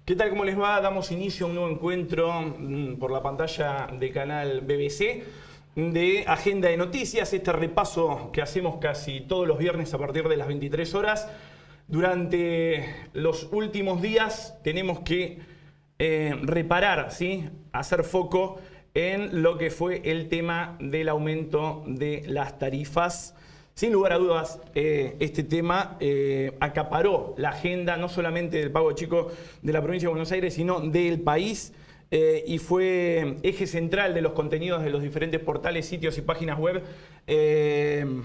¿Qué tal? ¿Cómo les va? Damos inicio a un nuevo encuentro por la pantalla de canal BBC de Agenda de Noticias, este repaso que hacemos casi todos los viernes a partir de las 23 horas. Durante los últimos días tenemos que reparar, ¿sí? Hacer foco en lo que fue el tema del aumento de las tarifas. Sin lugar a dudas, este tema acaparó la agenda no solamente del Pago Chico de la provincia de Buenos Aires, sino del país, y fue eje central de los contenidos de los diferentes portales, sitios y páginas web,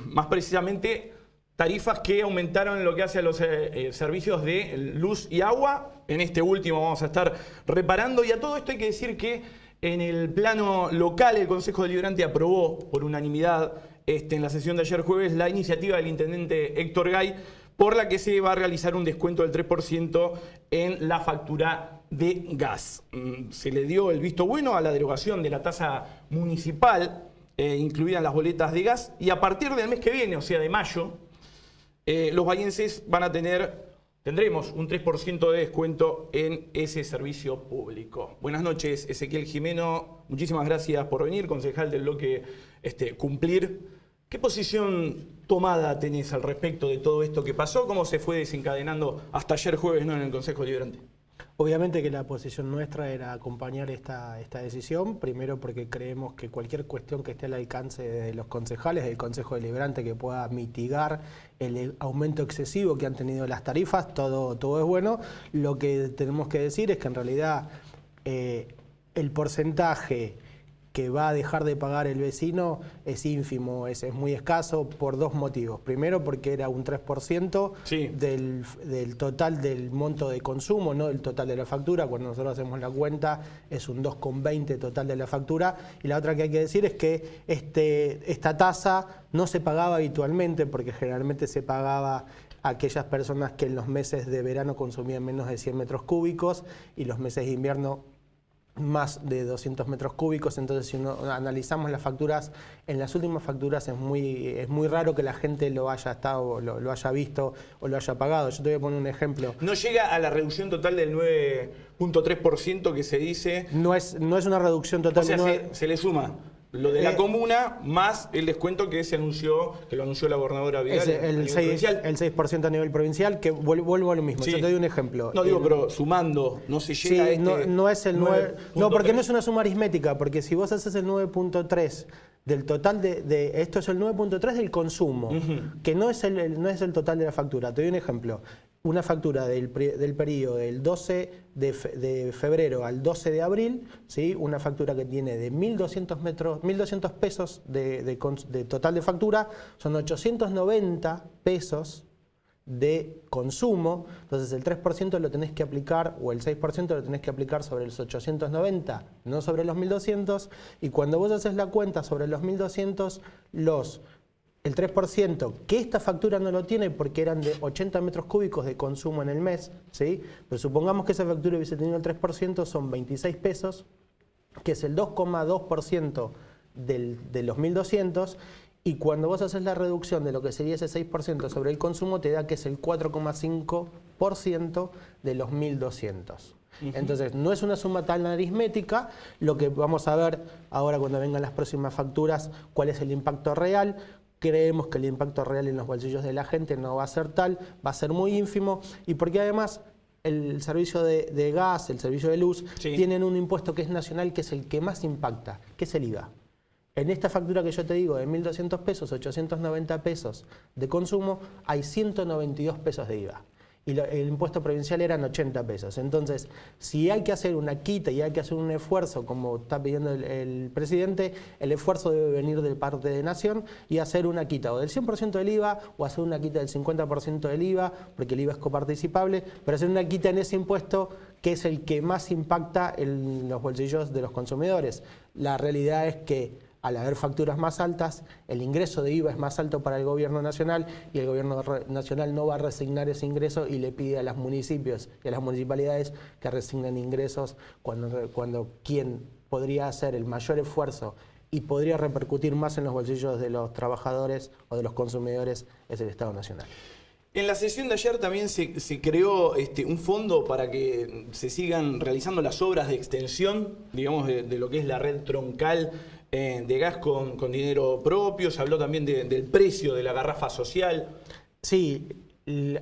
más precisamente tarifas que aumentaron en lo que hace a los servicios de luz y agua. En este último vamos a estar reparando, y a todo esto hay que decir que en el plano local el Consejo Deliberante aprobó por unanimidad en la sesión de ayer jueves la iniciativa del intendente Héctor Gay, por la que se va a realizar un descuento del 3% en la factura de gas. Se le dio el visto bueno a la derogación de la tasa municipal incluida en las boletas de gas, y a partir del mes que viene, o sea de mayo, los bahienses tendremos un 3% de descuento en ese servicio público. Buenas noches, Ezequiel Jimeno. Muchísimas gracias por venir, concejal del bloque Cumplir. ¿Qué posición tomada tenés al respecto de todo esto que pasó? ¿Cómo se fue desencadenando hasta ayer jueves, ¿no?, en el Consejo Deliberante? Obviamente que la posición nuestra era acompañar esta decisión, primero porque creemos que cualquier cuestión que esté al alcance de los concejales, del Consejo Deliberante, que pueda mitigar el aumento excesivo que han tenido las tarifas, todo es bueno. Lo que tenemos que decir es que en realidad el porcentaje que va a dejar de pagar el vecino es ínfimo, es muy escaso, por dos motivos. Primero, porque era un 3% sí, del total del monto de consumo, no del total de la factura. Cuando nosotros hacemos la cuenta es un 2,20 total de la factura. Y la otra que hay que decir es que esta tasa no se pagaba habitualmente, porque generalmente se pagaba a aquellas personas que en los meses de verano consumían menos de 100 metros cúbicos y los meses de invierno más de 200 metros cúbicos. Entonces, si analizamos las facturas, en las últimas facturas es muy raro que la gente lo haya visto o lo haya pagado. Yo te voy a poner un ejemplo. ¿No llega a la reducción total del 9,3% que se dice? No es una reducción total. O sea, se le suma lo de la comuna más el descuento que lo anunció la gobernadora Vidal. El 6% a nivel provincial, que vuelvo a lo mismo. Sí. Yo te doy un ejemplo. No digo, pero sumando, no se llega sí, a no es el 9. No, porque no es una suma aritmética, porque si vos haces el 9,3 del total esto es el 9,3 del consumo, que no es el total de la factura. Te doy un ejemplo. Una factura del periodo del 12 de febrero al 12 de abril, ¿sí? Una factura que tiene de 1.200 pesos de total de factura, son 890 pesos de consumo. Entonces el 3% lo tenés que aplicar, o el 6% lo tenés que aplicar sobre los 890, no sobre los 1.200, y cuando vos haces la cuenta sobre los 1.200, el 3%, que esta factura no lo tiene porque eran de 80 metros cúbicos de consumo en el mes, ¿sí? Pero supongamos que esa factura hubiese tenido el 3%, son 26 pesos, que es el 2,2% de los 1.200, y cuando vos haces la reducción de lo que sería ese 6% sobre el consumo, te da que es el 4,5% de los 1.200. Entonces, no es una suma tan aritmética. Lo que vamos a ver ahora cuando vengan las próximas facturas, cuál es el impacto real. Creemos que el impacto real en los bolsillos de la gente no va a ser tal, va a ser muy ínfimo, y porque además el servicio de gas, el servicio de luz, sí, tienen un impuesto que es nacional, que es el que más impacta, que es el IVA. En esta factura que yo te digo de 1.200 pesos, 890 pesos de consumo, hay 192 pesos de IVA. Y el impuesto provincial eran 80 pesos. Entonces, si hay que hacer una quita y hay que hacer un esfuerzo, como está pidiendo el presidente, el esfuerzo debe venir de parte de Nación y hacer una quita o del 100% del IVA o hacer una quita del 50% del IVA, porque el IVA es coparticipable, pero hacer una quita en ese impuesto que es el que más impacta en los bolsillos de los consumidores. La realidad es que al haber facturas más altas, el ingreso de IVA es más alto para el gobierno nacional, y el gobierno nacional no va a resignar ese ingreso y le pide a los municipios y a las municipalidades que resignen ingresos cuando quien podría hacer el mayor esfuerzo y podría repercutir más en los bolsillos de los trabajadores o de los consumidores es el Estado Nacional. En la sesión de ayer también se creó un fondo para que se sigan realizando las obras de extensión, digamos, de lo que es la red troncal de gas con dinero propio. Se habló también del precio de la garrafa social. Sí,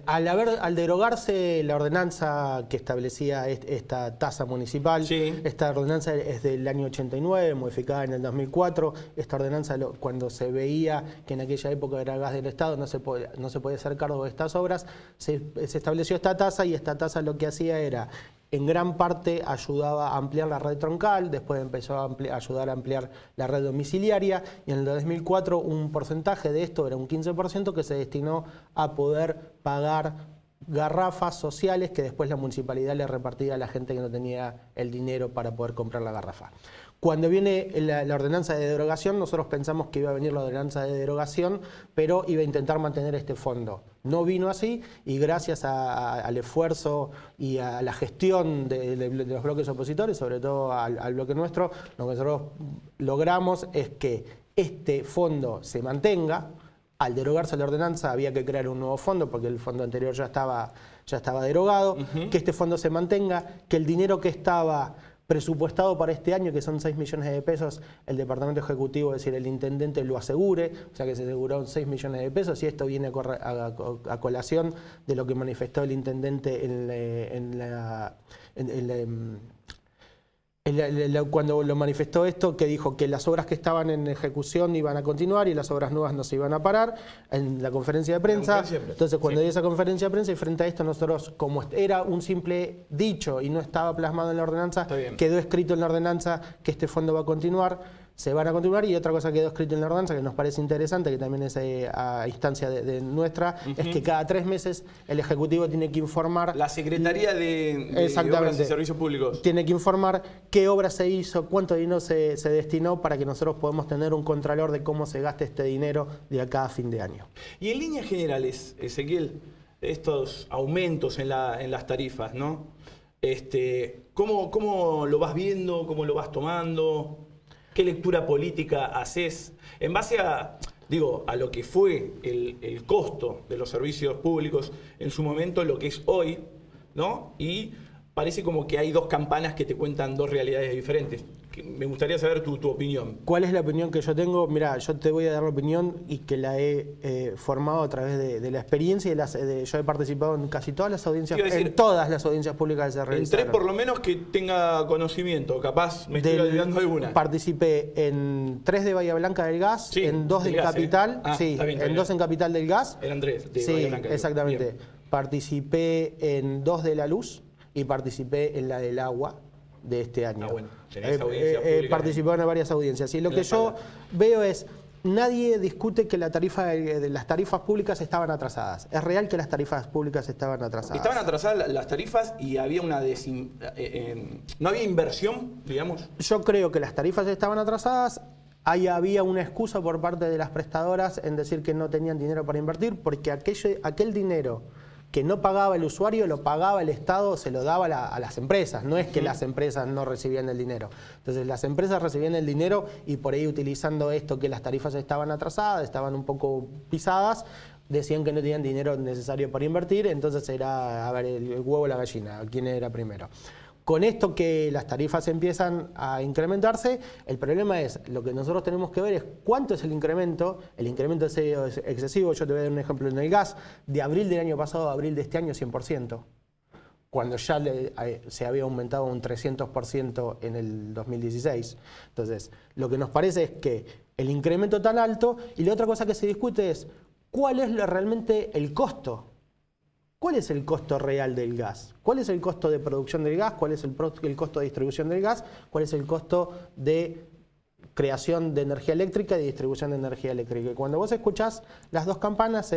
al derogarse la ordenanza que establecía esta tasa municipal, Sí. Esta ordenanza es del año 89, modificada en el 2004. Esta ordenanza, cuando se veía que en aquella época era gas del Estado, no se podía hacer cargo de estas obras, se estableció esta tasa, y esta tasa lo que hacía era, en gran parte, ayudaba a ampliar la red troncal, después empezó a ayudar a ampliar la red domiciliaria, y en el 2004 un porcentaje de esto, era un 15%, que se destinó a poder pagar garrafas sociales que después la municipalidad le repartía a la gente que no tenía el dinero para poder comprar la garrafa. Cuando viene la ordenanza de derogación, nosotros pensamos que iba a venir la ordenanza de derogación, pero iba a intentar mantener este fondo. No vino así, y gracias al esfuerzo y a la gestión de los bloques opositores, sobre todo al bloque nuestro, lo que nosotros logramos es que este fondo se mantenga. Al derogarse la ordenanza había que crear un nuevo fondo porque el fondo anterior ya estaba derogado. Que este fondo se mantenga, que el dinero que estaba presupuestado para este año, que son 6 millones de pesos, el Departamento Ejecutivo, es decir, el Intendente, lo asegure, o sea que se aseguraron 6 millones de pesos, y esto viene a colación de lo que manifestó el Intendente cuando lo manifestó esto, que dijo que las obras que estaban en ejecución iban a continuar y las obras nuevas no se iban a parar, en la conferencia de prensa. Entonces, cuando dio esa conferencia de prensa, y frente a esto nosotros, como era un simple dicho y no estaba plasmado en la ordenanza, quedó escrito en la ordenanza que este fondo va a continuar, se van a continuar. Y otra cosa que quedó escrito en la ordenanza, que nos parece interesante, que también es a instancia de nuestra, es que cada 3 meses el Ejecutivo tiene que informar. La Secretaría de Obras y Servicios Públicos tiene que informar qué obra se hizo, cuánto dinero se destinó, para que nosotros podamos tener un contralor de cómo se gasta este dinero de acá a fin de año. Y en líneas generales, Ezequiel, estos aumentos en las tarifas, ¿no? ¿Cómo lo vas viendo? ¿Cómo lo vas tomando? ¿Qué lectura política haces en base a lo que fue el costo de los servicios públicos en su momento, lo que es hoy, ¿no? Y parece como que hay dos campanas que te cuentan dos realidades diferentes. Me gustaría saber tu opinión. ¿Cuál es la opinión que yo tengo? Mirá, yo te voy a dar la opinión, y que la he formado a través de la experiencia. Yo he participado en casi todas las audiencias, en todas las audiencias públicas que se realizaron. En 3 por lo menos que tenga conocimiento, capaz me estoy olvidando alguna. Participé en 3 de Bahía Blanca del Gas, sí, en 2 del Capital, en 2 en Capital del Gas. Eran 3 de sí, Bahía Blanca. Exactamente. Bien. Participé en 2 de la Luz, y participé en la del Agua de este año. Bueno, participado en varias audiencias. Y lo que yo veo es, nadie discute que las tarifas públicas estaban atrasadas. Es real que las tarifas públicas estaban atrasadas. Estaban atrasadas las tarifas, y había no había inversión, digamos. Yo creo que las tarifas estaban atrasadas. Ahí había una excusa por parte de las prestadoras en decir que no tenían dinero para invertir, porque aquel dinero que no pagaba el usuario, lo pagaba el Estado, se lo daba a las empresas. No es que las empresas no recibían el dinero. Entonces las empresas recibían el dinero, y por ahí, utilizando esto, que las tarifas estaban atrasadas, estaban un poco pisadas, decían que no tenían dinero necesario para invertir. Entonces era, a ver, el huevo o la gallina, ¿quién era primero? Con esto que las tarifas empiezan a incrementarse, el problema es, lo que nosotros tenemos que ver es cuánto es el incremento. El incremento es excesivo. Yo te voy a dar un ejemplo en el gas. De abril del año pasado a abril de este año, 100%. Cuando ya se había aumentado un 300% en el 2016. Entonces, lo que nos parece es que el incremento tan alto, y la otra cosa que se discute es, ¿cuál es realmente el costo? ¿Cuál es el costo real del gas? ¿Cuál es el costo de producción del gas? ¿Cuál es el costo de distribución del gas? ¿Cuál es el costo de creación de energía eléctrica y de distribución de energía eléctrica? Y cuando vos escuchás las dos campanas,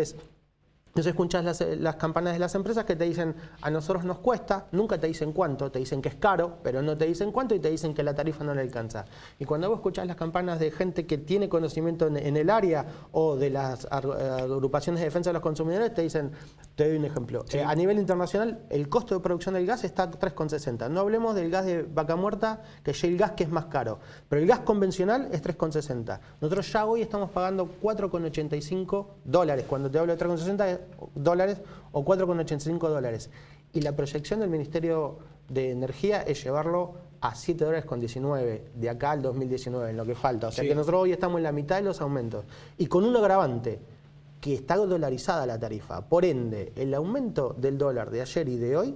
vos escuchás las campanas de las empresas que te dicen, a nosotros nos cuesta, nunca te dicen cuánto, te dicen que es caro, pero no te dicen cuánto, y te dicen que la tarifa no le alcanza. Y cuando vos escuchás las campanas de gente que tiene conocimiento en el área, o de las agrupaciones de defensa de los consumidores, te dicen, Te doy un ejemplo. Sí. A nivel internacional, el costo de producción del gas está a 3,60. No hablemos del gas de vaca muerta, que es el gas que es más caro. Pero el gas convencional es 3,60. Nosotros ya hoy estamos pagando $4,85. Cuando te hablo de 3,60 dólares o $4,85. Y la proyección del Ministerio de Energía es llevarlo a $7,19 de acá al 2019, en lo que falta. O sea que nosotros hoy estamos en la mitad de los aumentos. Y con un agravante, que está dolarizada la tarifa. Por ende, el aumento del dólar de ayer y de hoy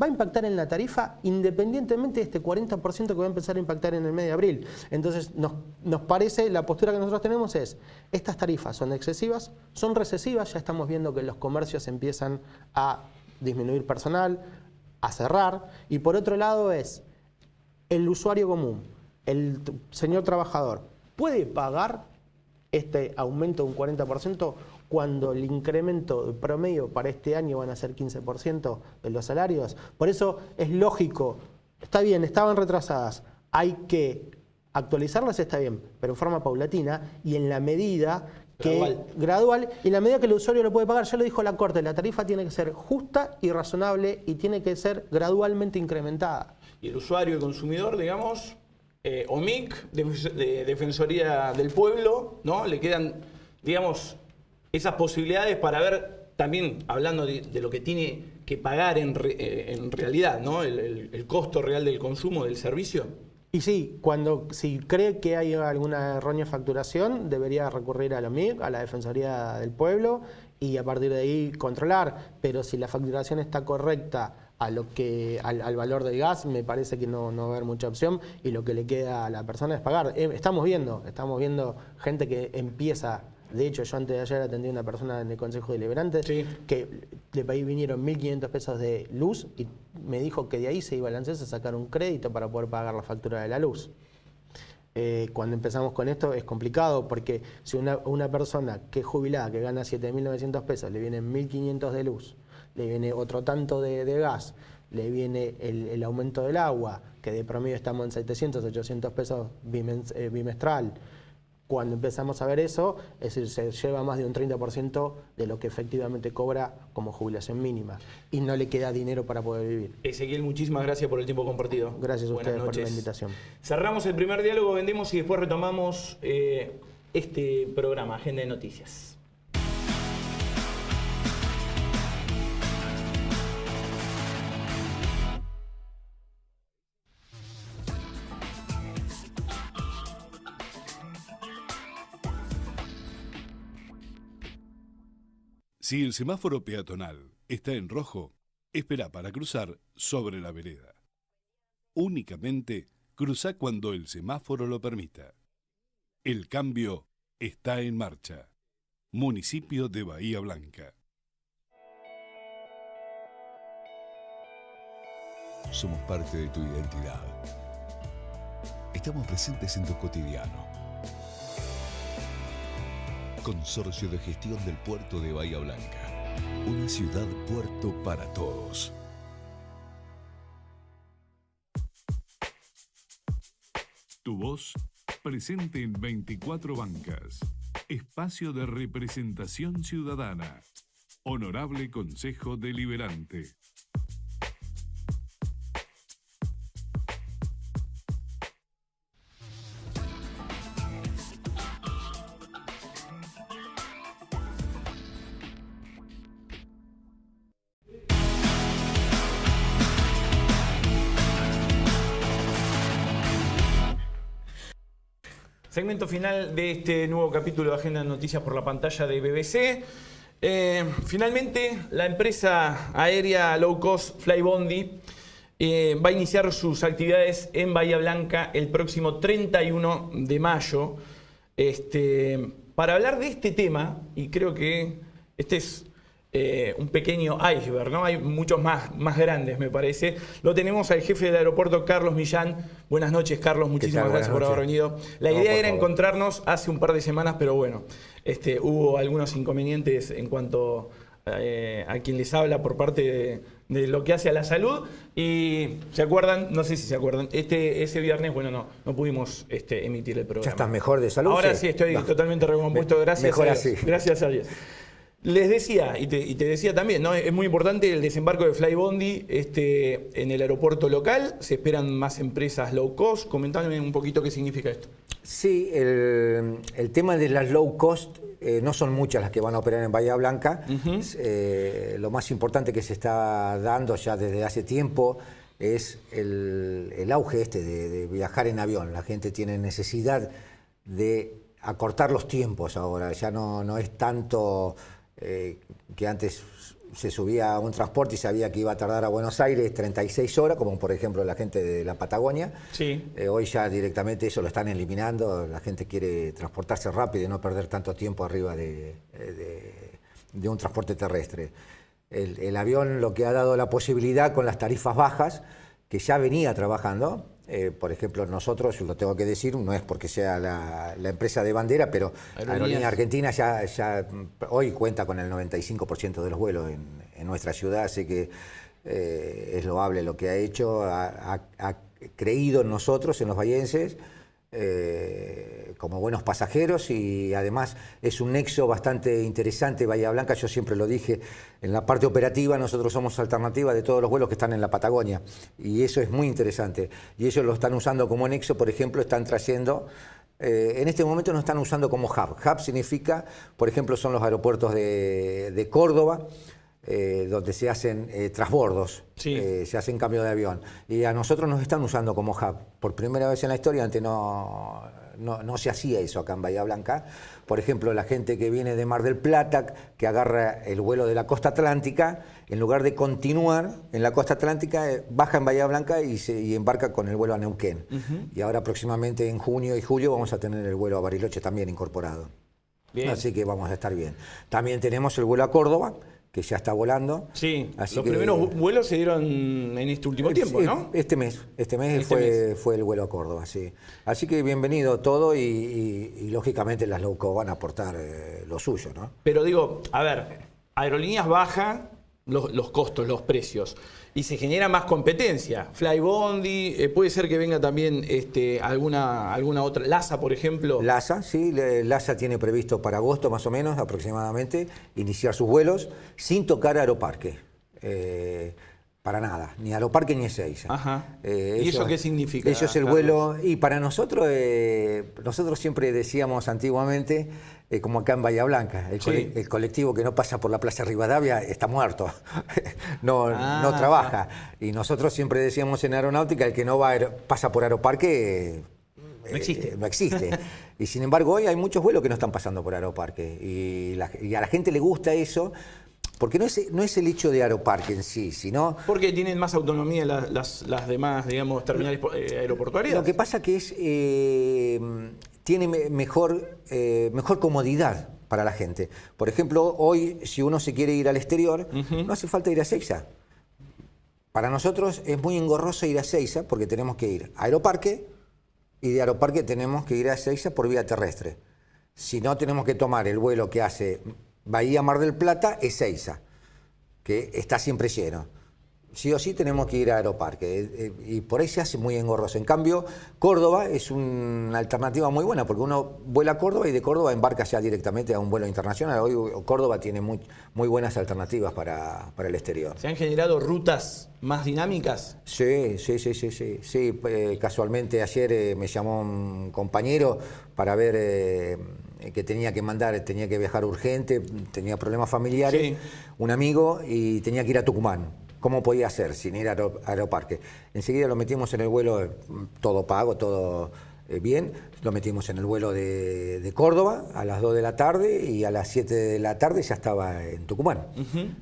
va a impactar en la tarifa independientemente de este 40% que va a empezar a impactar en el mes de abril. Entonces, nos parece, la postura que nosotros tenemos es, estas tarifas son excesivas, son recesivas, ya estamos viendo que los comercios empiezan a disminuir personal, a cerrar, y por otro lado es, el usuario común, el señor trabajador, ¿puede pagar este aumento de un 40% cuando el incremento promedio para este año van a ser 15% de los salarios? Por eso es lógico, está bien, estaban retrasadas, hay que actualizarlas, está bien, pero en forma paulatina y en la medida que gradual, y en la medida que el usuario lo puede pagar. Ya lo dijo la Corte, la tarifa tiene que ser justa y razonable y tiene que ser gradualmente incrementada. Y el usuario, el consumidor, digamos, OMIC, de Defensoría del Pueblo, ¿no? Le quedan, digamos, esas posibilidades para ver, también hablando de lo que tiene que pagar en realidad, ¿no? El costo real del consumo del servicio. Y sí, si cree que hay alguna errónea facturación, debería recurrir a la OMIC, a la Defensoría del Pueblo, y a partir de ahí controlar. Pero si la facturación está correcta al valor del gas, me parece que no va a haber mucha opción, y lo que le queda a la persona es pagar. Estamos viendo gente que empieza. De hecho, yo antes de ayer atendí a una persona en el Consejo Deliberante que de país vinieron 1.500 pesos de luz y me dijo que de ahí se iba al ANSES a sacar un crédito para poder pagar la factura de la luz. Cuando empezamos con esto es complicado porque si una persona que es jubilada, que gana 7.900 pesos, le vienen 1.500 de luz, le viene otro tanto de gas, le viene el aumento del agua, que de promedio estamos en 700, 800 pesos bimestral. Cuando empezamos a ver eso, es decir, se lleva más de un 30% de lo que efectivamente cobra como jubilación mínima y no le queda dinero para poder vivir. Ezequiel, muchísimas gracias por el tiempo compartido. Gracias a ustedes por la invitación. Cerramos el primer diálogo, vendemos y después retomamos este programa, Agenda de Noticias. Si el semáforo peatonal está en rojo, espera para cruzar sobre la vereda. Únicamente cruza cuando el semáforo lo permita. El cambio está en marcha. Municipio de Bahía Blanca. Somos parte de tu identidad. Estamos presentes en tu cotidiano. Consorcio de Gestión del Puerto de Bahía Blanca. Una ciudad puerto para todos. Tu voz presente en 24 bancas. Espacio de representación ciudadana. Honorable Consejo Deliberante. Segmento final de este nuevo capítulo de Agenda de Noticias por la pantalla de BBC. Finalmente, la empresa aérea low cost Flybondi va a iniciar sus actividades en Bahía Blanca el próximo 31 de mayo. Para hablar de este tema, y creo que este es un pequeño iceberg, ¿no? Hay muchos más grandes, me parece. Lo tenemos al jefe del aeropuerto, Carlos Millán. Buenas noches, Carlos. Muchísimas gracias por haber venido. La idea era encontrarnos hace un par de semanas, pero bueno, hubo algunos inconvenientes en cuanto a quien les habla por parte de lo que hace a la salud. Y ¿se acuerdan? No sé si se acuerdan. Ese viernes, bueno, no pudimos emitir el programa. ¿Ya estás mejor de salud? Ahora sí estoy totalmente recompuesto. Gracias mejor a así. Dios. Gracias a Dios. Les decía, y te decía también, ¿no? Es muy importante el desembarco de Flybondi en el aeropuerto local. Se esperan más empresas low cost. Comentame un poquito qué significa esto. Sí, el tema de las low cost, no son muchas las que van a operar en Bahía Blanca. Lo más importante que se está dando ya desde hace tiempo es el auge de viajar en avión. La gente tiene necesidad de acortar los tiempos ahora. Ya no es tanto que antes se subía a un transporte y sabía que iba a tardar a Buenos Aires 36 horas, como por ejemplo la gente de la Patagonia. Sí. Hoy ya directamente eso lo están eliminando. La gente quiere transportarse rápido y no perder tanto tiempo arriba de un transporte terrestre. El avión lo que ha dado la posibilidad con las tarifas bajas, que ya venía trabajando. Por ejemplo, nosotros, lo tengo que decir, no es porque sea la empresa de bandera, pero Aerolíneas Argentinas ya hoy cuenta con el 95% de los vuelos en nuestra ciudad, así que es loable lo que ha hecho, ha creído en nosotros, en los bahienses, como buenos pasajeros, y además es un nexo bastante interesante Bahía Blanca. Yo siempre lo dije, en la parte operativa nosotros somos alternativa de todos los vuelos que están en la Patagonia, y eso es muy interesante, y ellos lo están usando como nexo. Por ejemplo, están trayendo, en este momento nos están usando como hub. Hub significa, por ejemplo, son los aeropuertos de Córdoba, donde se hacen transbordos, sí. Se hacen cambio de avión, y a nosotros nos están usando como hub. Por primera vez en la historia, antes no se hacía eso acá en Bahía Blanca. Por ejemplo, la gente que viene de Mar del Plata, que agarra el vuelo de la costa atlántica, en lugar de continuar en la costa atlántica, baja en Bahía Blanca y embarca con el vuelo a Neuquén. Y ahora próximamente en junio y julio vamos a tener el vuelo a Bariloche también incorporado. Bien. Así que vamos a estar bien. También tenemos el vuelo a Córdoba, que ya está volando. Sí, los primeros vuelos se dieron en este último tiempo, ¿no? Este mes fue el vuelo a Córdoba, sí. Así que bienvenido todo, y lógicamente las low cost van a aportar lo suyo, ¿no? Pero digo, a ver, Aerolíneas baja los costos, los precios, y se genera más competencia. Flybondi, puede ser que venga también alguna otra, LASA, por ejemplo. LASA, sí, LASA tiene previsto para agosto más o menos aproximadamente iniciar sus vuelos sin tocar Aeroparque. Para nada, ni Aeroparque ni Ezeiza. Ajá. ¿Y eso qué significa? Eso es el vuelo, y para nosotros siempre decíamos antiguamente, como acá en Bahía Blanca, el colectivo que no pasa por la Plaza Rivadavia está muerto, no trabaja. Y nosotros siempre decíamos en aeronáutica, el que no pasa por Aeroparque no existe. No existe. Y sin embargo hoy hay muchos vuelos que no están pasando por Aeroparque, y a la gente le gusta eso. Porque no es el hecho de Aeroparque en sí, sino... Porque tienen más autonomía las demás, digamos, terminales aeroportuarias. Lo que pasa que tiene mejor comodidad para la gente. Por ejemplo, hoy, si uno se quiere ir al exterior, no hace falta ir a Ezeiza. Para nosotros es muy engorroso ir a Ezeiza, porque tenemos que ir a Aeroparque, y de Aeroparque tenemos que ir a Ezeiza por vía terrestre. Si no, tenemos que tomar el vuelo que hace Bahía Mar del Plata, Ezeiza, que está siempre lleno. Sí o sí tenemos que ir a Aeroparque, y por ahí se hace muy engorroso. En cambio, Córdoba es una alternativa muy buena, porque uno vuela a Córdoba y de Córdoba embarca ya directamente a un vuelo internacional. Hoy Córdoba tiene muy buenas alternativas para el exterior. ¿Se han generado rutas más dinámicas? Sí. Casualmente ayer me llamó un compañero para ver que tenía que viajar urgente, tenía problemas familiares, sí. Un amigo, y tenía que ir a Tucumán. ¿Cómo podía hacer sin ir a Aeroparque? Enseguida lo metimos en el vuelo, todo pago, todo bien. Lo metimos en el vuelo de Córdoba a las 2 de la tarde, y a las 7 de la tarde ya estaba en Tucumán.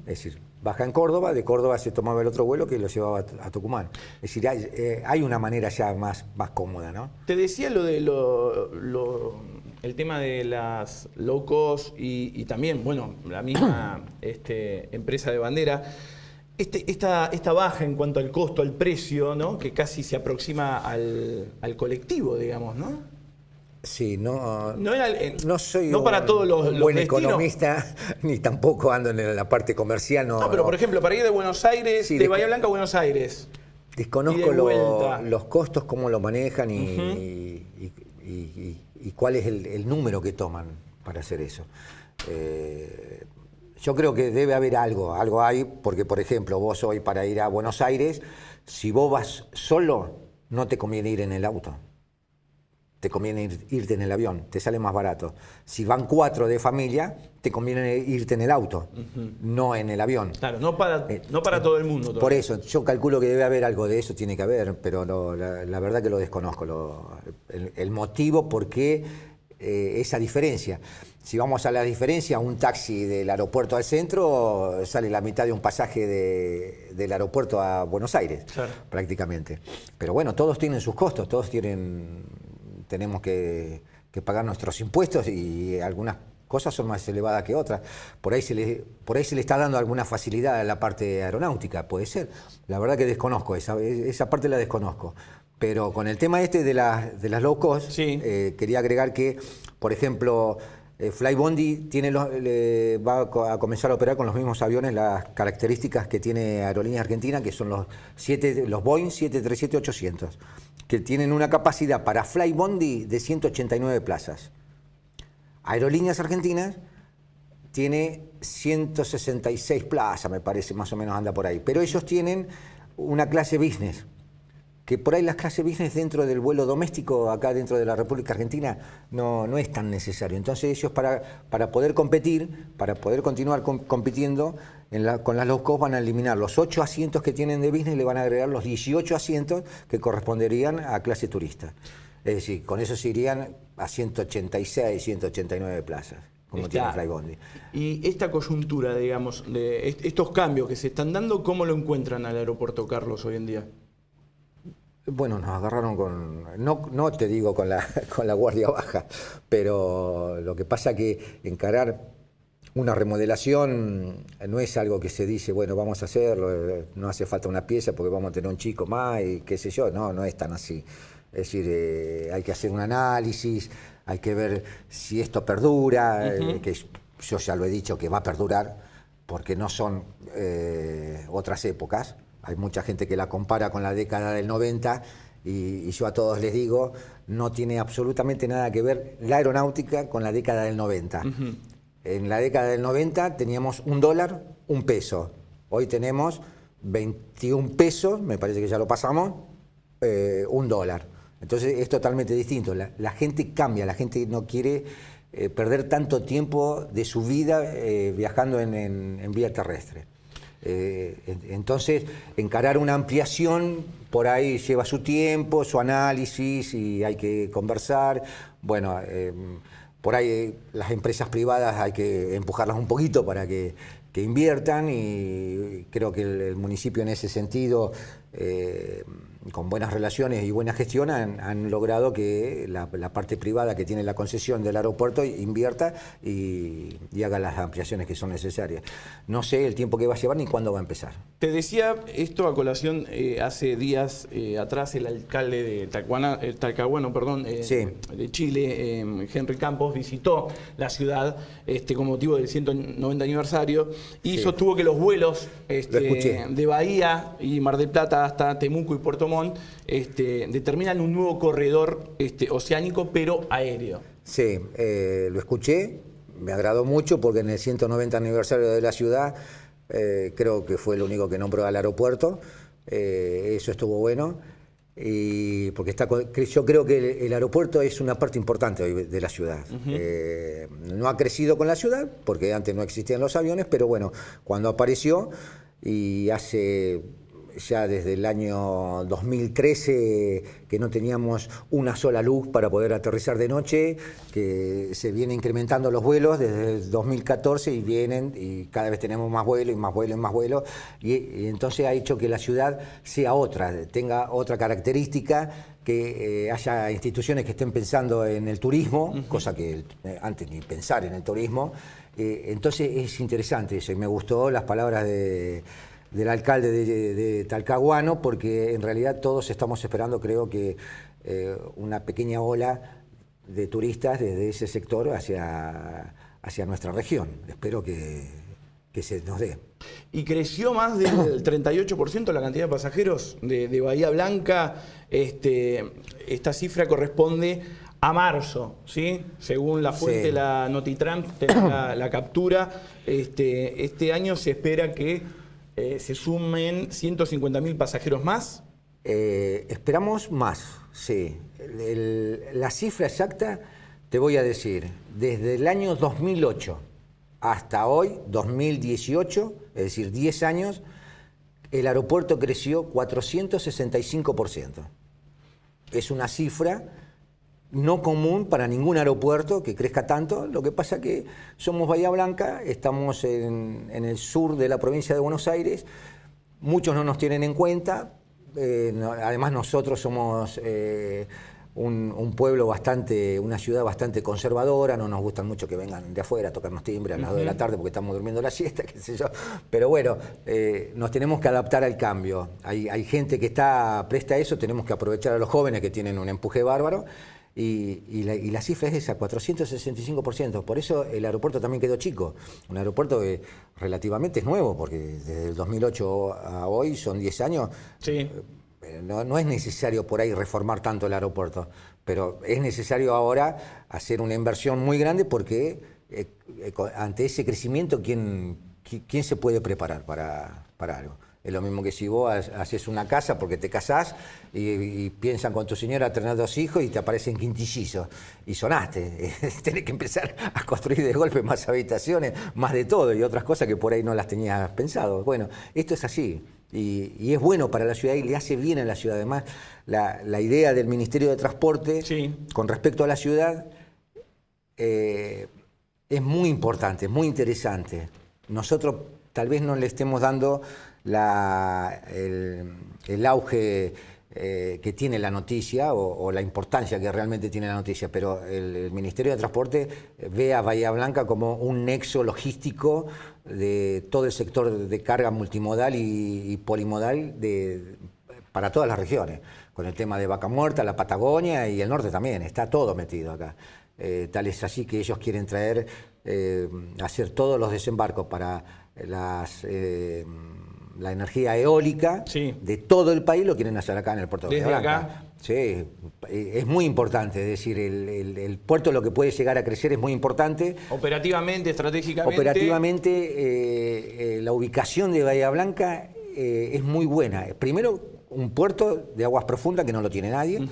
Es decir, baja en Córdoba, de Córdoba se tomaba el otro vuelo que lo llevaba a Tucumán. Es decir, hay una manera ya más cómoda, ¿no? Te decía el tema de las low cost y también, bueno, la misma empresa de bandera. Esta baja en cuanto al costo, al precio, ¿no? Que casi se aproxima al colectivo, digamos, ¿no? Sí, no soy para todos los buen destinos. Economista, ni tampoco ando en la parte comercial. No, pero por ejemplo, para ir de Buenos Aires, sí, de Bahía Blanca a Buenos Aires. Desconozco los costos, cómo lo manejan y cuál es el número que toman para hacer eso. Yo creo que debe haber algo hay, porque por ejemplo, vos hoy para ir a Buenos Aires, si vos vas solo, no te conviene ir en el auto. Te conviene irte en el avión, te sale más barato. Si van 4 de familia, te conviene irte en el auto, no en el avión. Claro, no para todo el mundo. Por eso, yo calculo que debe haber algo de eso, tiene que haber, pero la verdad que lo desconozco, el motivo por qué esa diferencia. Si vamos a la diferencia, un taxi del aeropuerto al centro sale la mitad de un pasaje del aeropuerto a Buenos Aires, claro, prácticamente. Pero bueno, todos tienen sus costos, tenemos que pagar nuestros impuestos y algunas cosas son más elevadas que otras. Por ahí se le está dando alguna facilidad a la parte aeronáutica, puede ser. La verdad que desconozco, esa parte la desconozco. Pero con el tema de las low cost, sí, quería agregar que, por ejemplo, Flybondi va a comenzar a operar con los mismos aviones, las características que tiene Aerolíneas Argentina, que son los Boeing 737-800, que tienen una capacidad para Flybondi de 189 plazas. Aerolíneas Argentinas tiene 166 plazas, me parece, más o menos anda por ahí. Pero ellos tienen una clase business, que por ahí las clases business dentro del vuelo doméstico, acá dentro de la República Argentina, no es tan necesario. Entonces ellos para poder competir, para poder continuar compitiendo con las low cost, van a eliminar los 8 asientos que tienen de business y le van a agregar los 18 asientos que corresponderían a clase turista. Es decir, con eso se irían a 186, 189 plazas, como tiene Flybondi. Y esta coyuntura, digamos, de estos cambios que se están dando, ¿cómo lo encuentran al aeropuerto Carlos hoy en día? Bueno, nos agarraron no te digo con la guardia baja, pero lo que pasa que encarar una remodelación no es algo que se dice, bueno, vamos a hacerlo, no hace falta una pieza porque vamos a tener un chico más y qué sé yo, no es tan así. Es decir, hay que hacer un análisis, hay que ver si esto perdura, que yo ya lo he dicho que va a perdurar, porque no son otras épocas. Hay mucha gente que la compara con la década del 90 y yo a todos les digo, no tiene absolutamente nada que ver la aeronáutica con la década del 90. En la década del 90 teníamos $1, $1. Hoy tenemos 21 pesos, me parece que ya lo pasamos, $1. Entonces es totalmente distinto. La gente cambia, la gente no quiere perder tanto tiempo de su vida viajando en vía terrestre. Entonces, encarar una ampliación por ahí lleva su tiempo, su análisis y hay que conversar. Bueno, por ahí las empresas privadas hay que empujarlas un poquito para que inviertan y creo que el municipio en ese sentido, con buenas relaciones y buena gestión, han logrado que la parte privada que tiene la concesión del aeropuerto invierta y haga las ampliaciones que son necesarias. No sé el tiempo que va a llevar ni cuándo va a empezar. Te decía esto a colación, hace días atrás el alcalde de Talcahuano, sí, de Chile, Henry Campos, visitó la ciudad con motivo del 190 aniversario y sí, sostuvo que los vuelos de Bahía y Mar del Plata hasta Temuco y Puerto Montt determinan un nuevo corredor oceánico pero aéreo. Sí, lo escuché, me agradó mucho porque en el 190 aniversario de la ciudad creo que fue el único que nombró al aeropuerto, eso estuvo bueno. Y porque yo creo que el aeropuerto es una parte importante hoy de la ciudad. No ha crecido con la ciudad, porque antes no existían los aviones, pero bueno, cuando apareció, y hace ya desde el año 2013 que no teníamos una sola luz para poder aterrizar de noche, que se vienen incrementando los vuelos desde el 2014 y vienen y cada vez tenemos más vuelos y más vuelos y más vuelos y entonces ha hecho que la ciudad sea tenga otra característica, que haya instituciones que estén pensando en el turismo, cosa que antes ni pensar en el turismo. Entonces es interesante eso y me gustó las palabras del alcalde de Talcahuano, porque en realidad todos estamos esperando, creo que, una pequeña ola de turistas desde ese sector hacia nuestra región. Espero que se nos dé. Y creció más del 38% la cantidad de pasajeros de Bahía Blanca. Esta cifra corresponde a marzo, ¿sí? Según la fuente, la Notitrans, tenemos la captura. Este año se espera que se sumen 150.000 pasajeros más. Esperamos más, sí. La cifra exacta te voy a decir, desde el año 2008 hasta hoy, 2018, es decir, 10 años, el aeropuerto creció 465%. Es una cifra no común para ningún aeropuerto que crezca tanto. Lo que pasa que somos Bahía Blanca, estamos en el sur de la provincia de Buenos Aires, muchos no nos tienen en cuenta, además nosotros somos un pueblo una ciudad bastante conservadora, no nos gustan mucho que vengan de afuera a tocarnos timbre a las 2 de la tarde porque estamos durmiendo la siesta, qué sé yo. Pero bueno, nos tenemos que adaptar al cambio. Hay gente que está presta a eso, tenemos que aprovechar a los jóvenes que tienen un empuje bárbaro. Y la cifra es esa, 465%. Por eso el aeropuerto también quedó chico. Un aeropuerto que relativamente es nuevo, porque desde el 2008 a hoy son 10 años. Sí. No es necesario por ahí reformar tanto el aeropuerto, pero es necesario ahora hacer una inversión muy grande porque ante ese crecimiento, ¿quién se puede preparar para algo? Es lo mismo que si vos haces una casa porque te casás y piensan con tu señora tener 2 hijos y te aparecen quintillizos y sonaste. Tenés que empezar a construir de golpe más habitaciones, más de todo y otras cosas que por ahí no las tenías pensado. Bueno, esto es así. Y es bueno para la ciudad y le hace bien a la ciudad. Además, la idea del Ministerio de Transporte con respecto a la ciudad es muy importante, es muy interesante. Nosotros tal vez no le estemos dando el auge que tiene la noticia o la importancia que realmente tiene la noticia, pero el Ministerio de Transporte ve a Bahía Blanca como un nexo logístico de todo el sector de carga multimodal y polimodal para todas las regiones, con el tema de Vaca Muerta, la Patagonia y el norte también, está todo metido acá. Tal es así que ellos quieren hacer todos los desembarcos para la energía eólica de todo el país, lo quieren hacer acá en el puerto de Bahía Blanca. Acá. Sí, es muy importante, es decir, el puerto lo que puede llegar a crecer es muy importante. Operativamente, estratégicamente. Operativamente, la ubicación de Bahía Blanca es muy buena. Primero, un puerto de aguas profundas que no lo tiene nadie.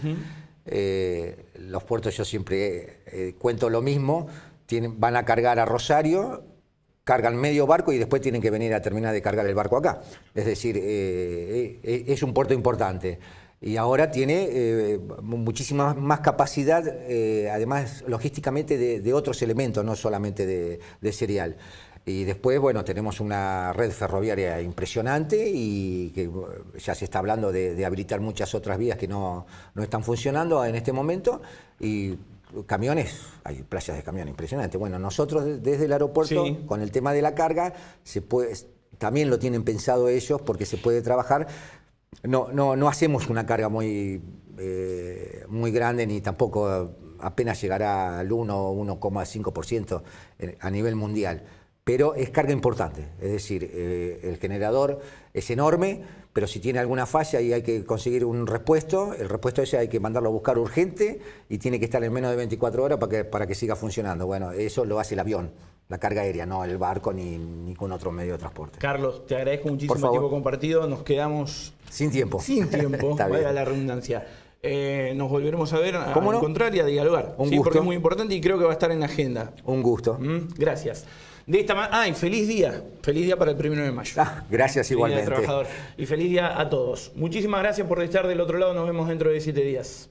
Los puertos, yo siempre cuento lo mismo, van a cargar a Rosario, cargan medio barco y después tienen que venir a terminar de cargar el barco acá. Es decir, es un puerto importante. Y ahora tiene muchísima más capacidad, además logísticamente, de otros elementos, no solamente de cereal. Y después, bueno, tenemos una red ferroviaria impresionante y que ya se está hablando de habilitar muchas otras vías que no están funcionando en este momento. Y camiones, hay playas de camiones impresionantes. Bueno, nosotros desde el aeropuerto, con el tema de la carga, también lo tienen pensado ellos porque se puede trabajar. No hacemos una carga muy grande ni tampoco apenas llegará al 1 o 1,5% a nivel mundial. Pero es carga importante, es decir, el generador es enorme, pero si tiene alguna falla y hay que conseguir un repuesto, el repuesto ese hay que mandarlo a buscar urgente y tiene que estar en menos de 24 horas para que siga funcionando. Bueno, eso lo hace el avión, la carga aérea, no el barco ni ningún otro medio de transporte. Carlos, te agradezco muchísimo el tiempo compartido, nos quedamos... Sin tiempo. Vaya la redundancia. Nos volveremos a ver, a encontrar y a dialogar. Un gusto. Porque es muy importante y creo que va a estar en la agenda. Un gusto. Gracias. De esta manera, y feliz día para el 1 de mayo. Gracias igualmente. Día del Trabajador. Y feliz día a todos. Muchísimas gracias por estar del otro lado, nos vemos dentro de 7 días.